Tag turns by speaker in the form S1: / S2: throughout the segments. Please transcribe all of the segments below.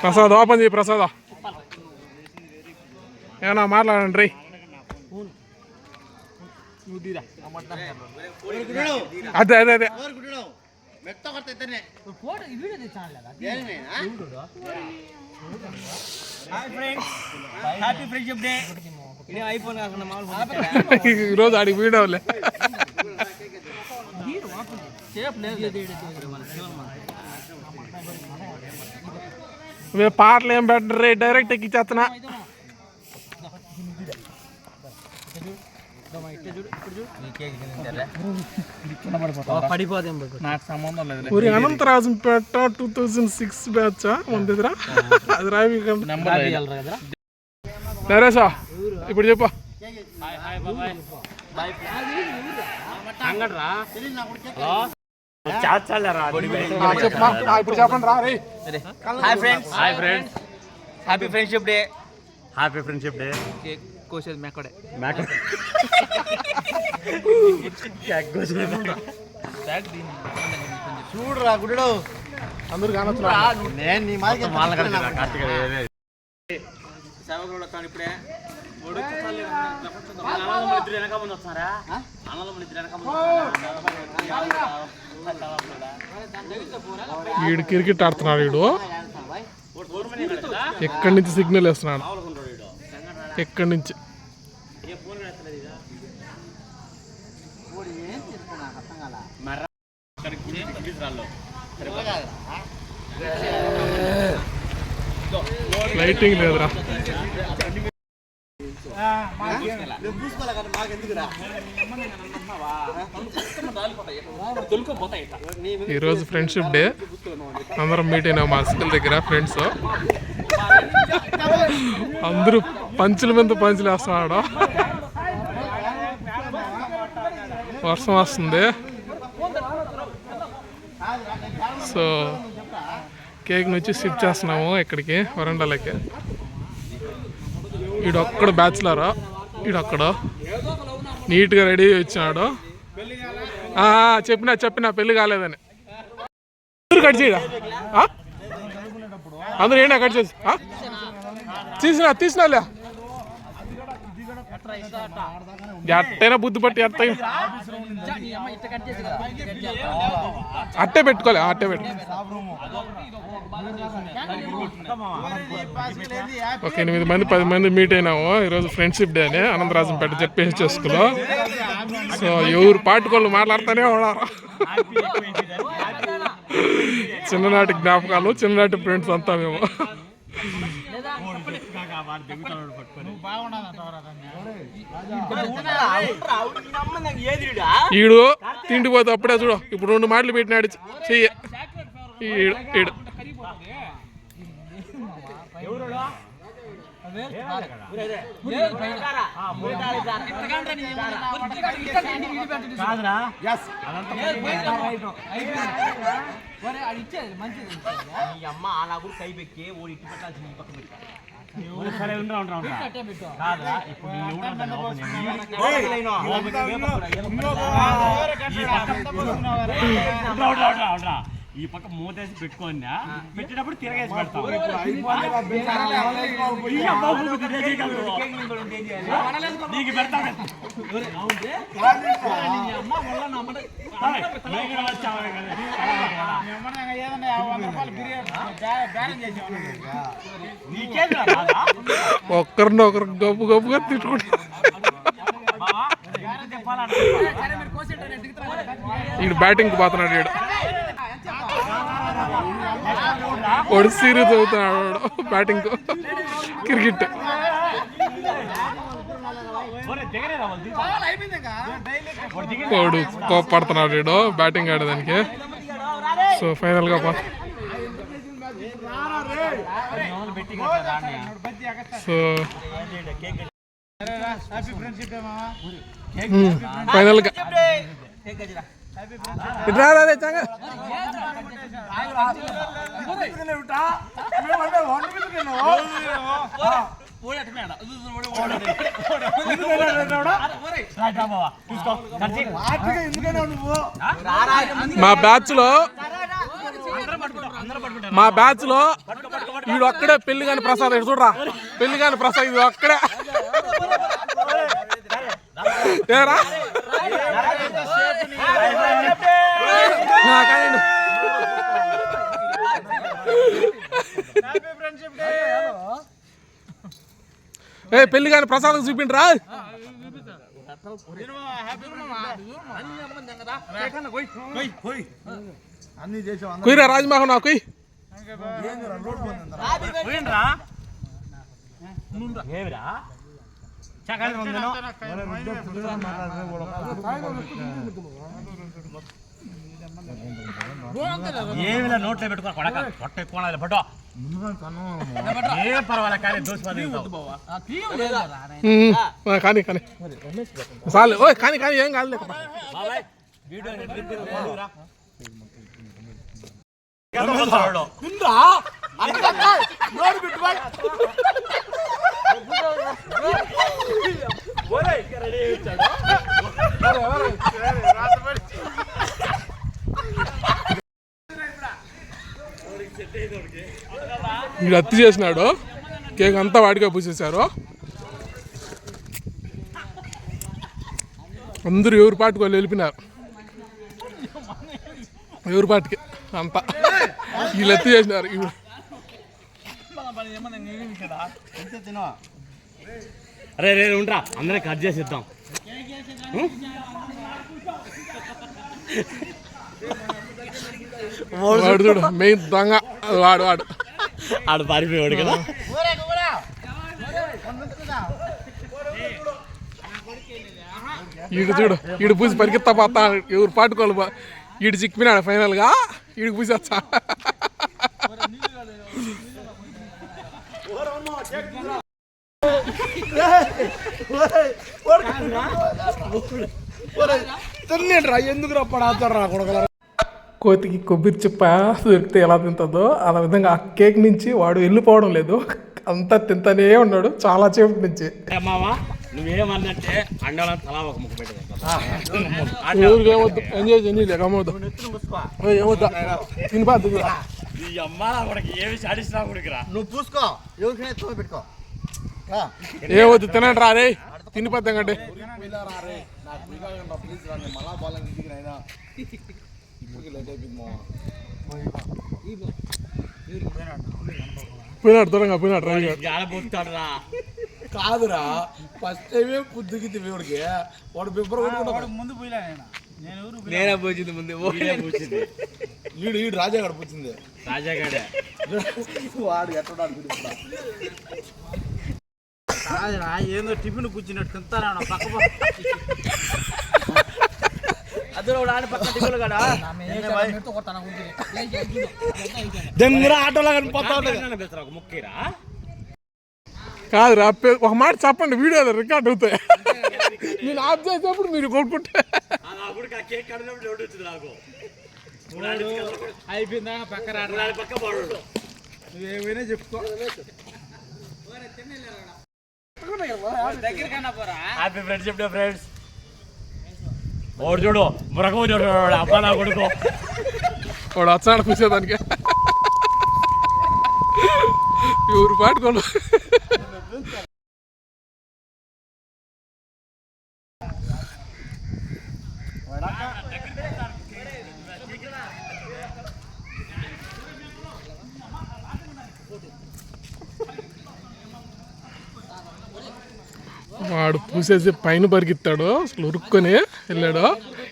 S1: Prasad open చేయి ప్రసాద్ ఏమన్నా మాట్లాడండి అదే అదే అదే ఈరోజు ఆడికి వీడవులే పాటలు ఏం పెట్టరు డైరెక్ట్ ఎక్కిచ్చేస్తున్నా ఊరి అనంతరాజంపేట 2006 బ్యాచ్ మన దగ్గర అది రావి నరేశా ఇప్పుడు చెప్పు ఇప్పుడు చెప్పండి రా రే
S2: hi friends happy friendship day కోసేది మేకడే
S3: చూడురా గుడ్డు
S1: అందరూ కానొచ్చు
S3: నేను నీ
S2: ఇప్పుడే
S1: వీడు క్రికెట్ ఆడుతున్నాడు వీడు ఎక్కడి నుంచి సిగ్నల్ వేస్తున్నాడు ఎక్కడి నుంచి లైటింగ్ లేదురా ఈరోజు ఫ్రెండ్షిప్ డే అందరం మీట్ అయినా మా స్కూల్ దగ్గర ఫ్రెండ్స్ అందరూ పంచుల మీద పంచులు వేస్తున్నాడు వర్షం వస్తుంది సో కేక్ నుంచి షిఫ్ట్ చేస్తున్నాము ఇక్కడికి వరండాలకి ఈడొక్కడ బ్యాచులర్ ఈడొక్కడ నీట్గా రెడీ వచ్చినాడు చెప్పినా పెళ్లి కాలేదని అందరూ కట్ చేయరా అందరూ ఏంటో కట్ చేసి తీసినాలే ఎట్టైనా బుద్ధి పట్టి అట్టే పెట్టుకోలే అట్టే పెట్టు ఒక 8 మంది 10 మంది మీట్ అయినాము ఈరోజు ఫ్రెండ్షిప్ డే అని అనంతరాజంపేట జెడ్పీహెచ్ఎస్ స్కూల్లో సో ఎవరు పాటుకోళ్ళు మాట్లాడుతూనే ఉన్నారు చిన్ననాటి జ్ఞాపకాలు చిన్ననాటి ఫ్రెండ్స్ అంతా మేము ఈడు తిండికి పోతే అప్పుడే చూడు ఇప్పుడు 2 మాటలు పెట్టినాడు చెయ్యి ఈడు
S2: అమ్మ అలా కూడా కై పెట్టి ఓడి ఇట్టి పెట్టాల్సింది ఈ పక్క పెట్టా ఈ పక్క మూతేసి పెట్టుకోండి పెట్టేటప్పుడు తిరగేసి పెడతాం నీకు పెడతా
S1: ఒక్కరినొకరు గబ్బు గబ్బుగా తిట్టుకుంటా ఈడు బ్యాటింగ్ పోతున్నాడు ఈడు వాడు సీరియస్ అవుతున్నాడు బ్యాటింగ్ క్రికెట్ వాడు కోపడుతున్నాడు వీడు బ్యాటింగ్ ఆడేదానికి సో ఫైనల్ గా సో ఫైనల్ గా మా బ్యాచ్ లో వీడు ఒక్కడే పెళ్లి కాని ప్రసాద్ ఇటు చూడరా పెళ్లి కాని ప్రసాద్ ఇది ఒక్కడే ఏరా ఏ పెళ్లి కాని ప్రసాద్ చూపిండ్రా కుయ్యరా రాజమోహన్ నా కుయ్
S2: ఏమిలా నోట్లో పెట్టుకో కొడక పొట్ట ఎక్కువ పట్టో ఏం పర్వాలే కానీ
S1: కానీ కానీ చాలు ఓ కానీ కానీ ఏం కాదు వీడు అత్తి చేసినాడు కేక్ అంతా వాడిగా పూసేశారు అందరూ ఎవరి పాటికి వాళ్ళు వెళ్ళిపోయినారు ఎవరి పాటికి అంతా వీళ్ళు ఎత్తి చేసినారు
S2: అరే రే ఉంటా అందరూ కట్ చేసిద్దాం
S1: వాడు చూడు మెయిన్ దొంగ వాడు వాడు
S2: ఆడు పారిపోయాడు కదా
S1: ఈడు చూడు ఈడు పూసి పరిగెత్తా పోతా ఎవరు పాటుకోవాలి ఈడు చిక్కిపోయినాడు ఫైనల్గా ఈడికి పూసేస్తా
S3: ఎందుకు రప్పడాతారా కొడగల
S1: కోతికి కొబ్బరి చిప్ప దొరికితే ఎలా తింటుందో అలా విధంగా ఆ కేక్ నుంచి వాడు వెళ్ళిపోవడం లేదు అంతా తింటానే ఉన్నాడు చాలా సేపటి నుంచి
S2: మావా నువ్వేమన్నట్టే అండాలని తలా ఒక ముక్క పెట్టదు
S1: ఊరికి ఏమొద్దు ఎంజాయ్ చేయండి ఏమవుద్దు ఏమవుద్దా తినిపా
S2: ఈ అమ్మ వాడికి ఏమి సాడిస్తున్నా కొడుకురా
S3: నువ్వు పూసుకో ఎవరికైనా ఎత్తుకొని పెట్టుకో
S1: ఏమవుద్దు తినండి రా రే తినిపోద్దాం కంటే పోయినాడు దూరంగా పోయినాడు
S2: పోతాడు రా
S3: కాదురా ఫస్ట్ టైమే పుద్దుకి దేవుడికి వాడు బిబ్బర ముందు పోయినా నేనే పోయింది ముందు ఈడు ఈడు రాజాగాడు పుచ్చింది
S2: రాజాగాడే
S3: వాడు ఎట్లా కాదురా ఏందో టిఫిన్ కూర్చున్నట్టు తింటారా పక్క
S2: ముక్కిరా
S1: కాదురా ఒక మాట చెప్పండి వీడియో రికార్డ్ అవుతాయి నేను ఆఫ్ చేసేప్పుడు మీరు కొట్టుకుంటే
S3: అయిపోయిందా పక్క నువ్వేమైనా చెప్పుకో
S2: హ్యాపీ ఫ్రెండ్షిప్ డే ఫ్రెండ్స్ ఓడు చూడు మురకం చూడు అబ్బా నా కొడుకు
S1: వాడు వచ్చాడు కూర్చోదానికి ఎవరు పాటుకోలు వాడు పూసేసి పైన పరిగెత్తాడు అసలు ఉరుక్కొని వెళ్ళాడు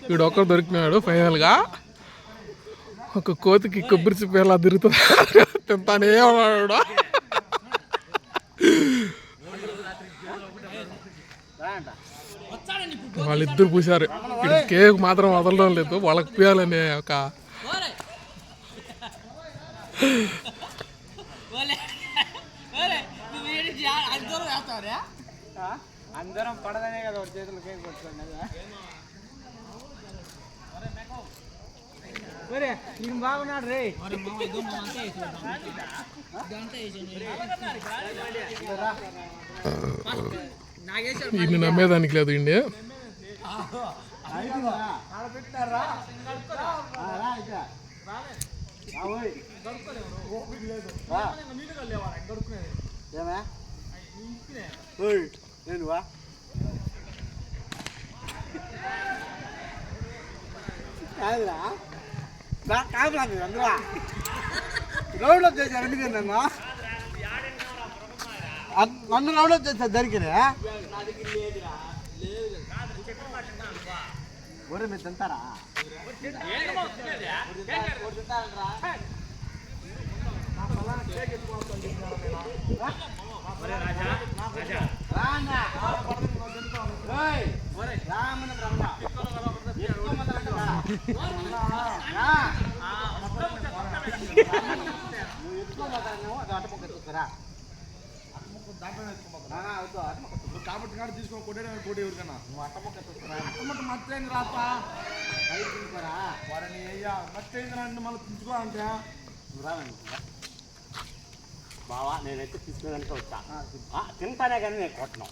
S1: వీడు ఒక్కరు దొరికినాడు ఫైనల్గా ఒక కోతికి కొబ్బరి చిప్ప ఎలా తిరుగుతుంది తింటానే ఉన్నాడు వాళ్ళిద్దరు పూసారు వీడు కేక్ మాత్రం వదలడం లేదు వాళ్ళకి పూయాలనే ఒక
S3: అందరం పడదనే కదా చేతులు కేక్ కొట్టుకోండి
S1: ఇన్ని నమ్మేదానికి లేదు ఇండి.
S4: రౌండ్ అప్ చేశారు ఎందుకు నన్ను రౌండ్ అప్ చేశారు దొరికిరే ఒరే మీరు తింటారా
S3: కాబట్టి కాడ తీసుకొని కొట్టే కోటి ఎవరికన్నా అట్టమ్మట మత్తేంది రాపా వారిని అయ్యా మత్తేంది రండి మళ్ళీ తీసుకో అంటే
S2: బావా నేనైతే తీసుకునేదానికి వచ్చా తింటానే కానీ నేను కొట్టను.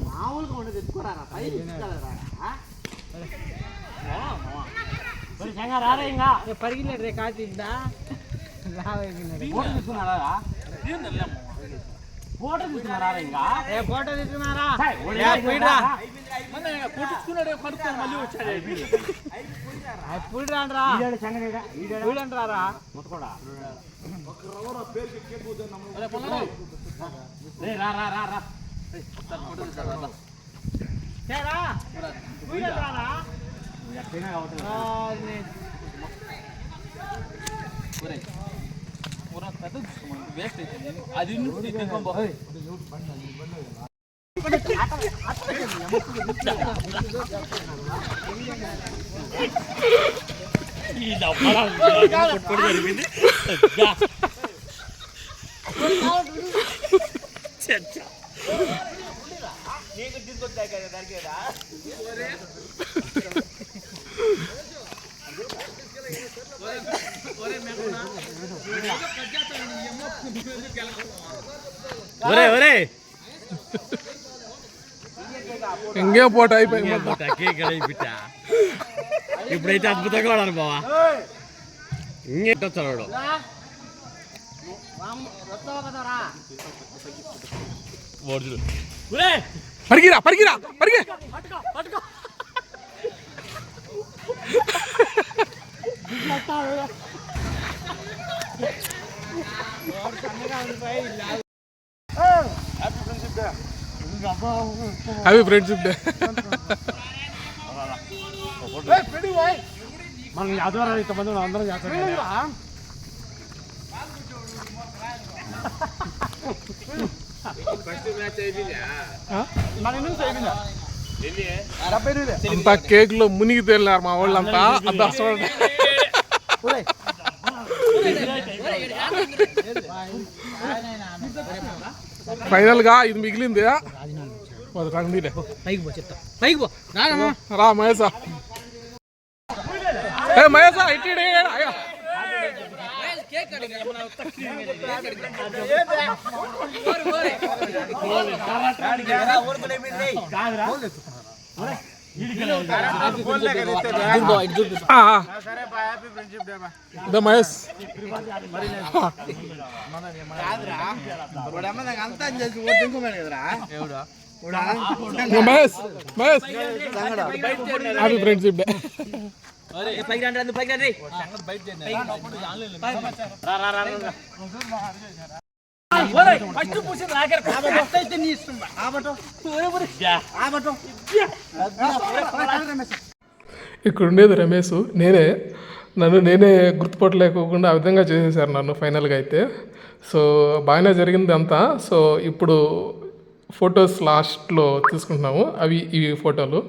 S4: మామూలుగా ఉండదు ఎత్తుకోరా పై
S5: పరిగిలేదు రే కాచిందా
S2: ఫోటో తీసుకున్నారా ఫోటో తీసుకున్నారా ఇంకా
S5: ఫోటో తీసుకున్నారా
S3: పుట్టించుకున్నాడు కడుక్కొని మళ్ళీ వచ్చాడు
S5: ఎప్పుడు రాండ్రా వీడంటారా
S2: ముట్టుకోడా
S3: వేస్ట్ అవుతుంది అది
S2: జరిగింది.
S1: ఇంకే పోటీ అయిపోయింది.
S2: ఇప్పుడైతే అద్భుతంగా వాడాలి బావా. ఇంకేటొచ్చాడు
S1: పరిగిరా పరిగిరా పరిగి హ్యాపీ ఫ్రెండ్షిప్ డే.
S2: మనం ఆదివారం ఇంతమంది అందరం చేస్తాం.
S1: అంతా కేక్ లో మునిగి తేలినారు మా వాళ్ళంతా. అంత అసలు ఫైనల్ గా ఇది మిగిలింది. రా మహేశ, మహేశ ఇట్టి Mahesh Mahesh Mahesh happy friendship day. ఇక్కడ ఉండేది రమేష్, నేనే గుర్తుపట్టలేకోకుండా ఆ విధంగా చేసేసారు నన్ను ఫైనల్గా అయితే. సో బాగానే జరిగింది అంతా. సో ఇప్పుడు ఫొటోస్ లాస్ట్లో తీసుకుంటున్నాము, అవి ఇవి ఫోటోలు.